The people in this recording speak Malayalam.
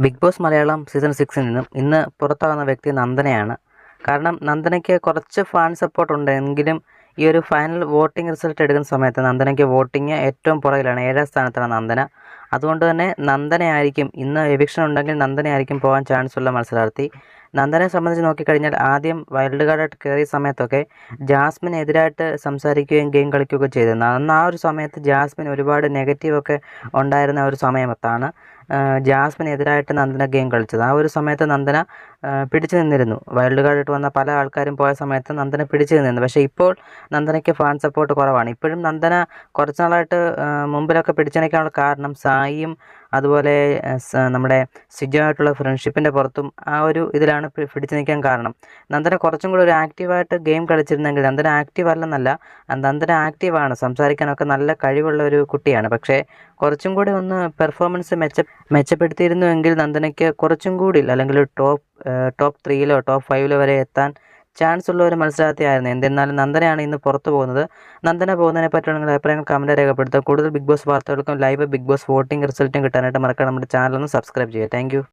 ബിഗ് ബോസ് മലയാളം സീസൺ 6 നിന്നും ഇന്ന് പുറത്താകുന്ന വ്യക്തി നന്ദനയാണ്. കാരണം നന്ദനയ്ക്ക് കുറച്ച് ഫാൻ സപ്പോർട്ട് ഉണ്ടെങ്കിലും ഈ ഒരു ഫൈനൽ വോട്ടിംഗ് റിസൾട്ട് എടുക്കുന്ന സമയത്ത് നന്ദനയ്ക്ക് വോട്ടിംഗ് ഏറ്റവും പുറകിലാണ്. 7ാം സ്ഥാനത്താണ് നന്ദന. അതുകൊണ്ട് തന്നെ നന്ദനയായിരിക്കും ഇന്ന് എവിക്ഷൻ ഉണ്ടെങ്കിൽ നന്ദനയായിരിക്കും പോകാൻ ചാൻസ് ഉള്ള മത്സരാർത്ഥി. നന്ദനയെ സംബന്ധിച്ച് നോക്കിക്കഴിഞ്ഞാൽ ആദ്യം വൈൽഡ് കാർഡായിട്ട് കയറിയ സമയത്തൊക്കെ ജാസ്മിനെതിരായിട്ട് സംസാരിക്കുകയും ഗെയിം കളിക്കുകയൊക്കെ ചെയ്തിരുന്നു. അന്ന് ആ ഒരു സമയത്ത് ജാസ്മിൻ ഒരുപാട് നെഗറ്റീവൊക്കെ ഉണ്ടായിരുന്ന ഒരു സമയത്താണ് ജാസ്മിനെതിരായിട്ട് നന്ദന ഗെയിം കളിച്ചത്. ആ ഒരു സമയത്ത് നന്ദന പിടിച്ചു നിന്നിരുന്നു. വൈൽഡ് കാർഡായിട്ട് വന്ന പല ആൾക്കാരും പോയ സമയത്ത് നന്ദന പിടിച്ചു നിന്നിരുന്നു. പക്ഷേ ഇപ്പോൾ നന്ദനയ്ക്ക് ഫാൻ സപ്പോർട്ട് കുറവാണ്. ഇപ്പോഴും നന്ദന കുറച്ച് നാളായിട്ട് മുമ്പിലൊക്കെ പിടിച്ചു നിൽക്കാനുള്ള കാരണം സായിയും അതുപോലെ നമ്മുടെ സിജുവായിട്ടുള്ള ഫ്രണ്ട്ഷിപ്പിൻ്റെ പുറത്തും ആ ഒരു ഇതിലാണ് പിടിച്ചു നിൽക്കാൻ കാരണം. നന്ദന കുറച്ചും കൂടി ഒരു ആക്റ്റീവായിട്ട് ഗെയിം കളിച്ചിരുന്നെങ്കിൽ, നന്ദന ആക്റ്റീവ് അല്ലെന്നല്ല, നന്ദന ആക്റ്റീവാണ്, സംസാരിക്കാനൊക്കെ നല്ല കഴിവുള്ള ഒരു കുട്ടിയാണ്. പക്ഷേ കുറച്ചും കൂടി ഒന്ന് പെർഫോമൻസ് മെച്ചപ്പെടുത്തിയിരുന്നുവെങ്കിൽ നന്ദനയ്ക്ക് കുറച്ചും കൂടി അല്ലെങ്കിൽ ടോപ്പ് 3-ലോ ടോപ്പ് 5-ലോ വരെ എത്താൻ ചാൻസ് ഉള്ള ഒരു മത്സരാർത്ഥിയായിരുന്നു. എന്നിരുന്നാലും നന്ദനയാണ് ഇന്ന് പുറത്തു പോകുന്നത്. നന്ദന പോകുന്നതിനെ പറ്റിയുള്ള നിങ്ങളുടെ അഭിപ്രായങ്ങൾ കമൻറ്റ് രേഖപ്പെടുത്തുക. കൂടുതൽ ബിഗ് ബോസ് വാർത്തകൾക്കും ലൈവ് ബിഗ് ബോസ് വോട്ടിംഗ് റിസൾട്ടും കിട്ടാനായിട്ട് മറക്കാതെ നമ്മുടെ ചാനൽ ഒന്ന് സബ്സ്ക്രൈബ് ചെയ്യുക. താങ്ക്